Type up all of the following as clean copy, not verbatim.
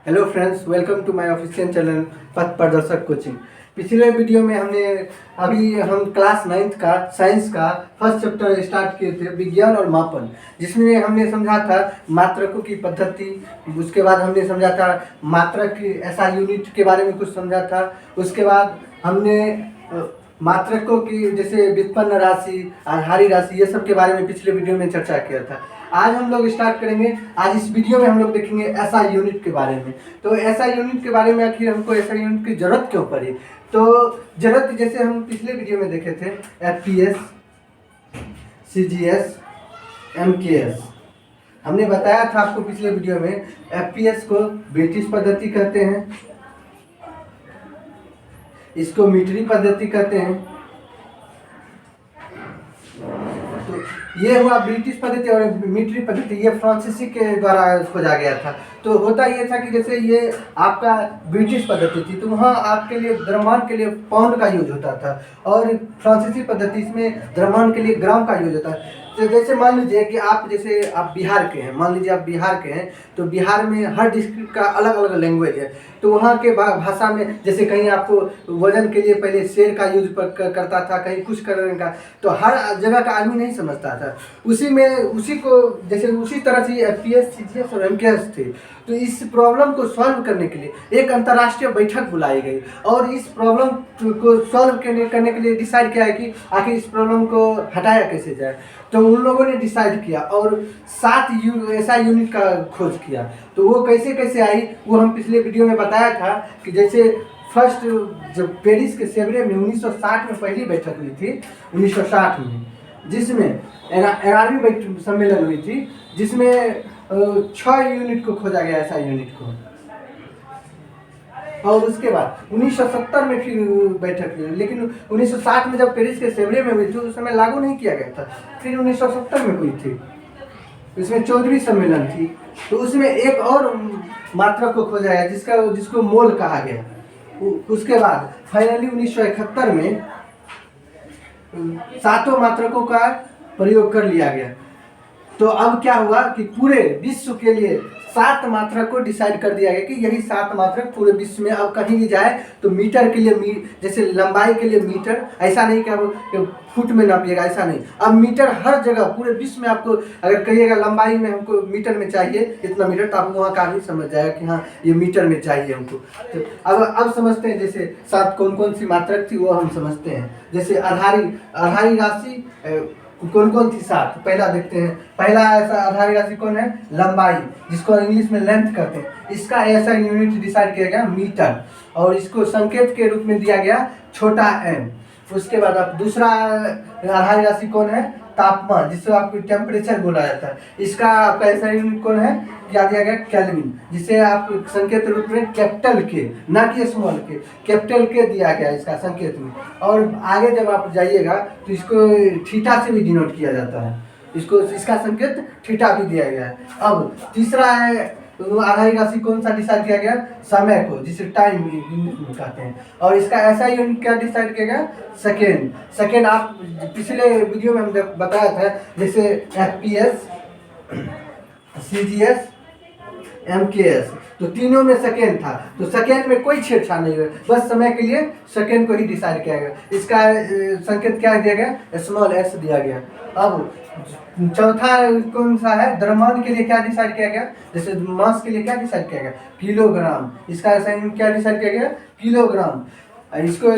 Hello friends, welcome to my official channel Path Pradarshak coaching. पिछले video में हम क्लास 9th का साइंस का फर्स्ट चैप्टर स्टार्ट किए थे, विज्ञान और मापन, जिसमें हमने समझा था मात्रकों की पद्धति। उसके बाद हमने समझा था मात्रक की ऐसा यूनिट के बारे में कुछ समझा था। उसके बाद हमने मात्रकों की जैसे व्युत्पन्न राशि, आधारी राशि, ये सब के बारे में पिछले वीडियो में चर्चा किया था। आज हम लोग स्टार्ट करेंगे। आज इस वीडियो में हम लोग देखेंगे ऐसा यूनिट के बारे में। तो ऐसा यूनिट के बारे में आखिर हमको ऐसा यूनिट की जरूरत क्यों पड़ी? तो जरूरत जैसे हम पिछले वीडियो में देखे थे FPS, CGS, MKS। हमने बताया था आपको पिछले वीडियो में FPS को ब्रिटिश पद्धति कहते हैं, इसको मीटरी पद्धति कहते हैं। तो ये हुआ ब्रिटिश पद्धति और मीटरी पद्धति, ये फ्रांसीसी के द्वारा खोजा गया था। तो होता ये था कि जैसे ये आपका ब्रिटिश पद्धति थी तो वहाँ आपके लिए द्रव्यमान के लिए पाउंड का यूज होता था, और फ्रांसीसी पद्धति इसमें द्रव्यमान के लिए ग्राम का यूज होता है। तो जैसे मान लीजिए कि आप बिहार के हैं, मान लीजिए आप बिहार के हैं, तो बिहार में हर डिस्ट्रिक्ट का अलग अलग लैंग्वेज है। तो वहाँ के भाषा में जैसे कहीं आपको वजन के लिए पहले शेर का यूज करता था, कहीं कुछ करने का, तो हर जगह का आदमी नहीं समझता था। उसी तरह से FPS, CGS और MKS थे। तो इस प्रॉब्लम को सॉल्व करने के लिए एक अंतर्राष्ट्रीय बैठक बुलाई गई, और इस प्रॉब्लम को सॉल्व करने के लिए डिसाइड किया है कि आखिर इस प्रॉब्लम को हटाया कैसे जाए। तो उन लोगों ने डिसाइड किया और 7 ऐसा यूनिट का खोज किया। तो वो कैसे कैसे आई वो हम पिछले वीडियो में बताया था कि जैसे फर्स्ट जब पेरिस के सेवरे में 1960 में पहली बैठक हुई थी, 1960 में, जिसमें 11वीं सम्मेलन हुई थी, जिसमें 6 यूनिट को खोजा गया, ऐसा यूनिट को। और उसके बाद 1970 में फिर बैठक हुई, लेकिन 1960 में जब पेरिस के सेवरे में हुई थी उस समय लागू नहीं किया गया था। फिर 1970 में हुई थी, इसमें 14वीं सम्मेलन थी। तो उसमें एक और मात्रक को खोजा गया जिसको मोल कहा गया। उसके बाद फाइनली 1971 में 7 मात्रकों का प्रयोग कर लिया गया। तो अब क्या हुआ कि पूरे विश्व के लिए 7 मात्रक को डिसाइड कर दिया गया कि यही 7 मात्रक पूरे विश्व में अब कहीं भी जाए तो मीटर के लिए जैसे लंबाई के लिए मीटर, ऐसा नहीं कि अब फुट में नापिएगा, ऐसा नहीं। अब मीटर हर जगह पूरे विश्व में आपको अगर कहिएगा लंबाई में हमको मीटर में चाहिए इतना मीटर, तो आप वहाँ का आदमी समझ जाएगा कि हाँ ये मीटर में चाहिए हमको। तो अब समझते हैं जैसे 7 कौन कौन सी मात्रक थी वो हम समझते हैं। जैसे आधारी राशि कौन कौन थी 7? पहला देखते हैं। पहला ऐसा आधारी राशि कौन है? लंबाई, जिसको इंग्लिश में लेंथ कहते हैं। इसका ऐसा यूनिट डिसाइड किया गया मीटर, और इसको संकेत के रूप में दिया गया छोटा m। उसके बाद आप दूसरा आधारी राशि कौन है? तापमान, जिसको आपको टेम्परेचर बोला जाता है। इसका आपका ऐसा यूनिट कौन है? क्या दिया गया? केल्विन, जिसे आप संकेत रूप में कैपिटल के, ना कि स्मॉल के, कैपिटल के दिया गया इसका संकेत में। और आगे जब आप जाइएगा तो इसको थीटा से भी डिनोट किया जाता है, इसका संकेत थीटा भी दिया गया है। अब तीसरा है आधारी राशि कौन सा डिसाइड किया गया? समय को, जिसे टाइम कहते हैं। और इसका ऐसा यूनिट क्या डिसाइड किया गया? सेकेंड आप पिछले वीडियो में हम बताया था जैसे FPS, CGS, MKS, तो तीनों में सेकेंड था। तो सेकेंड में कोई छेड़छाड़ नहीं हुआ, बस समय के लिए सेकेंड को ही डिसाइड किया गया। इसका संकेत क्या दिया गया? स्मॉल s दिया गया। अब चौथा कौन सा है? द्रव्यमान के लिए क्या डिसाइड किया गया? जैसे मास के लिए क्या डिसाइड किया गया? किलोग्राम। इसका असाइनमेंट क्या डिसाइड किया गया? किलोग्राम। इसको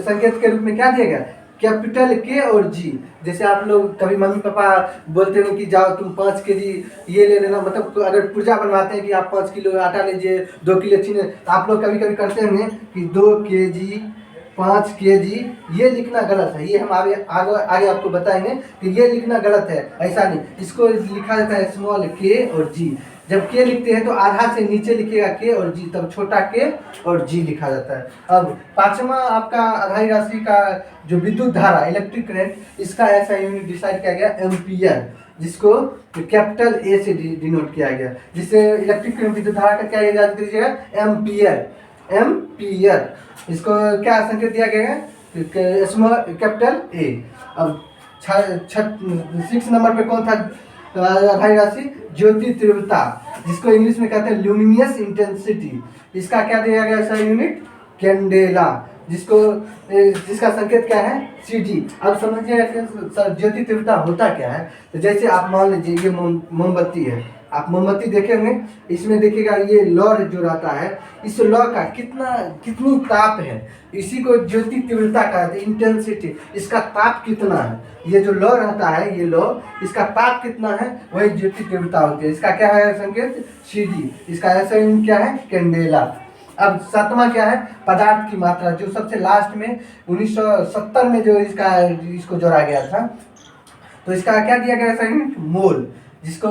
संकेत के रूप में क्या दिया गया? कैपिटल K और G। जैसे आप लोग कभी मम्मी पापा बोलते हो कि जाओ तुम 5 केजी ये ले लेना, मतलब अगर पुर्जा बनवाते हैं कि आप 5 किलो आटा लीजिए, 2 किलो चीनी, तो आप लोग कभी कभी करते होंगे कि 2 केजी, 5 केजी, ये लिखना गलत है। ये हम आगे आपको बताएंगे कि ये लिखना गलत है, ऐसा नहीं। इसको लिखा जाता है स्मॉल k और G। जब k लिखते हैं तो आधा से नीचे लिखिएगा k और G, तब छोटा k और G लिखा जाता है। अब पांचवा आपका आधारी राशि का जो विद्युत धारा, इलेक्ट्रिक करंट, इसका ऐसा यूनिट डिसाइड किया गया एम्पियर, जिसको कैपिटल A से डिनोट किया गया। जिससे इलेक्ट्रिक करंट, विद्युत धारा का क्या याद कीजिएगा? एम्पियर। इसको क्या संकेत दिया गया है? Small capital A। अब 6 नंबर पे कौन था? तो आधारी राशि ज्योति तीव्रता, जिसको इंग्लिश में कहते हैं ल्यूमिनियस इंटेंसिटी, इसका क्या दिया गया सर यूनिट? कैंडेला, जिसका संकेत क्या है? CD। अब समझिए सर ज्योति तीव्रता होता क्या है। तो जैसे आप मान लीजिए ये मोमबत्ती है, आप मोमबत्ती देखेंगे, इसमें देखिएगा ये लौ जो रहता है, इस लौ का कितनी ताप है, इसी को ज्योति तीव्रता कहते हैं, इंटेंसिटी। इसका ताप कितना है, ये जो लौ रहता है, ये लौ, इसका ताप कितना है, वही ज्योति तीव्रता होती है। इसका क्या है संकेत? CD। इसका ऐसा यूनिट क्या है? कैंडेला। अब 7वां क्या है? पदार्थ की मात्रा, जो सबसे लास्ट में 1970 में जो इसको जोड़ा गया था। तो इसका क्या दिया गया था यूनिट? मोल, जिसको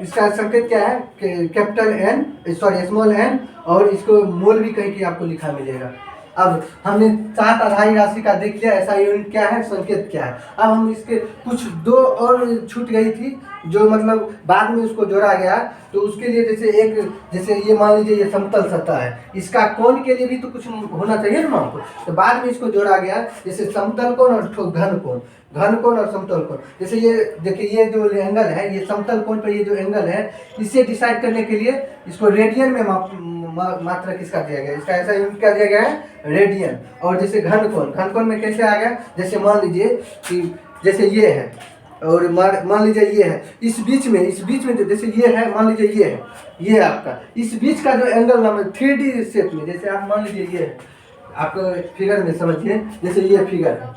इसका संकेत क्या है? Capital N, sorry small n, और इसको मोल भी कहीं की आपको लिखा मिलेगा। अब हमने 7 आधारी राशि का देख लिया, ऐसा यूनिट क्या है, संकेत क्या है। अब हम इसके कुछ 2 और छूट गई थी, जो मतलब बाद में उसको जोड़ा गया। तो उसके लिए जैसे ये मान लीजिए ये समतल सतह है, इसका कोण के लिए भी तो कुछ होना चाहिए ना आपको, तो बाद में इसको जोड़ा गया। जैसे समतल कोण और घन कोण और समतल कोण। जैसे ये देखिए, ये जो एंगल है, ये समतल कोण पर ये जो एंगल है, इसे डिसाइड करने के लिए इसको रेडियन में मात्रा किसका दिया गया? इसका ऐसा यूनिट क्या दिया गया है? रेडियन। और जैसे घन कोण में कैसे आ गया? जैसे मान लीजिए कि जैसे ये है और मान लीजिए ये है, इस बीच में जो जैसे ये है, मान लीजिए ये है, ये आपका इस बीच का जो एंगल नाम 3D शेप में, जैसे आप मान लीजिए ये है, आपको फिगर में समझिए, जैसे ये फिगर है,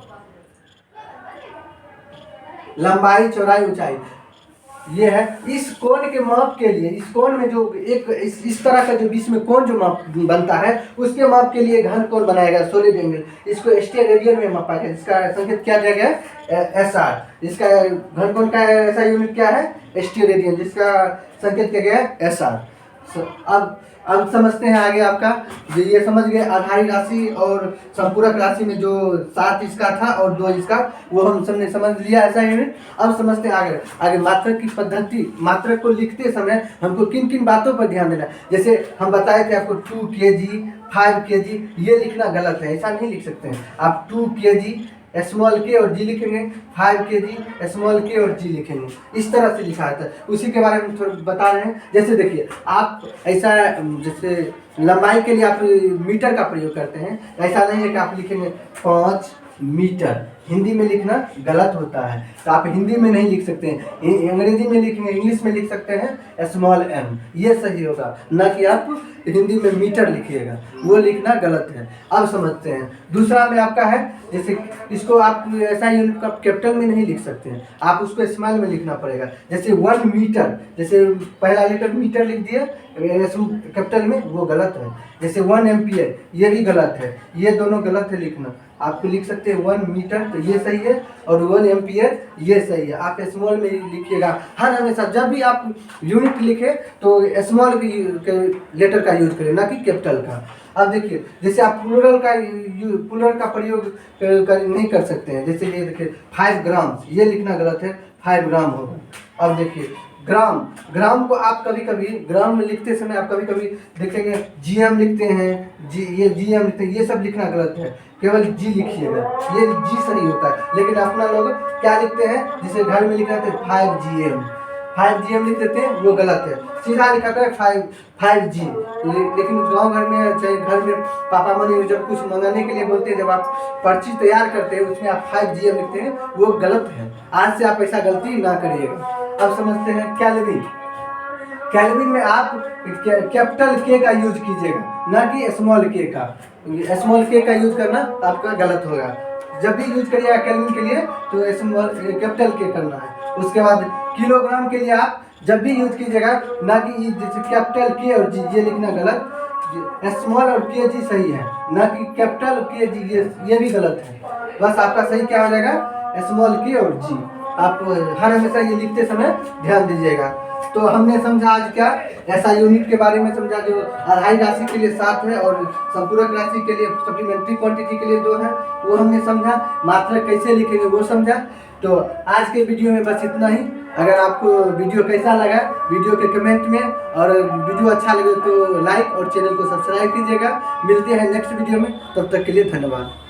लंबाई चौड़ाई ऊंचाई ये है। इस कोण के माप के लिए, इस कोण में जो इस तरह का जो बीच में कोण जो माप बनता है, उसके माप के लिए घन कोण बनाया गया, सॉलिड एंगल, इसको स्टेरेडियन में मापा गया, जिसका संकेत क्या दिया गया है? SR। इसका घन कोण का ऐसा यूनिट क्या है? स्टेरेडियन, जिसका संकेत क्या गया है? SR। अब समझते हैं आगे आपका, ये समझ गए आधारी राशि और संपूरक राशि में जो 7 इसका था और 2 इसका, वो हम सबने समझ लिया ऐसा यूनिट। अब समझते हैं आगे मात्रक की पद्धति। मात्रक को लिखते समय हमको किन किन बातों पर ध्यान देना है। जैसे हम बताए थे आपको 2 kg, 5 kg, ये लिखना गलत है, ऐसा नहीं लिख सकते हैं आप। 2 kg स्मॉल k और g लिखेंगे, 5 kg स्मॉल k और g लिखेंगे, इस तरह से लिखा था। उसी के बारे में थोड़ा बता रहे हैं। जैसे देखिए, आप ऐसा जैसे लंबाई के लिए आप मीटर का प्रयोग करते हैं, ऐसा नहीं है कि आप लिखेंगे 5 मीटर, हिंदी में लिखना गलत होता है, तो आप हिंदी में नहीं लिख सकते हैं, अंग्रेजी में लिखेंगे, इंग्लिश में लिख सकते हैं स्मॉल m, ये सही होगा, ना कि आप हिंदी में मीटर लिखिएगा, वो लिखना गलत है। अब समझते हैं दूसरा में आपका है, जैसे इसको आप ऐसा यूनिट का कैपिटल में नहीं लिख सकते हैं, आप उसको स्मॉल में लिखना पड़ेगा। जैसे 1 मीटर, जैसे पहला लेटर मीटर लिख दिया कैपिटल में, वो गलत है। जैसे 1 एम्पियर, ये भी गलत है, ये दोनों गलत है लिखना। आपको लिख सकते हैं 1 मीटर, तो ये सही है, और 1 एम्पियर ये सही है। आप स्मॉल में लिखिएगा हर हमेशा, जब भी आप यूनिट लिखे तो स्मॉल लेटर का यूज करें, ना कि कैपिटल का। अब देखिए, जैसे आप प्लूरल का प्रयोग नहीं कर सकते हैं। जैसे ये देखिए 5 ग्राम, ये लिखना गलत है, 5 ग्राम होगा। अब देखिए ग्राम को आप कभी ग्राम में लिखते समय आप कभी देखेंगे GM लिखते हैं, ये GM लिखते हैं, ये सब लिखना गलत है, केवल G लिखिएगा, ये G सही होता है। लेकिन अपना लोग क्या लिखते हैं, जिसे घर में लिख रहे थे 5GM लिख देते हैं, वो गलत है, सीधा लिखा था 5G। लेकिन गांव घर में, चाहे घर में पापा मम्मी जब कुछ मंगाने के लिए बोलते हैं, जब आप पर्ची तैयार करते हैं उसमें आप 5GM लिखते हैं, वो गलत है। आज से आप ऐसा गलती ना करिएगा। अब समझते हैं कैलविन में आप कैपिटल K का यूज कीजिएगा, ना कि स्मॉल k का। स्मॉल k का यूज करना आपका गलत होगा। जब भी यूज करिएगा कैलविन के लिए तो कैपिटल K करना है। उसके बाद किलोग्राम के लिए आप जब भी यूज कीजिएगा, ना कि जैसे कैपिटल K और G, ये लिखना गलत, स्मॉल और kg सही है, ना कि कैपिटल kg, ये भी गलत है। बस आपका सही क्या हो जाएगा, स्मॉल k और G। आप हर हमेशा ये लिखते समय ध्यान दीजिएगा। तो हमने समझा आज क्या, ऐसा यूनिट के बारे में समझा जो आधारी राशि के लिए 7 है और संपूरक राशि के लिए, सप्लीमेंट्री क्वांटिटी के लिए 2 है, वो हमने समझा। मात्रक कैसे लिखेंगे वो समझा। तो आज के वीडियो में बस इतना ही। अगर आपको वीडियो कैसा लगा, वीडियो के कमेंट में, और वीडियो अच्छा लगे तो लाइक और चैनल को सब्सक्राइब कीजिएगा। मिलते हैं नेक्स्ट वीडियो में, तब तक के लिए धन्यवाद।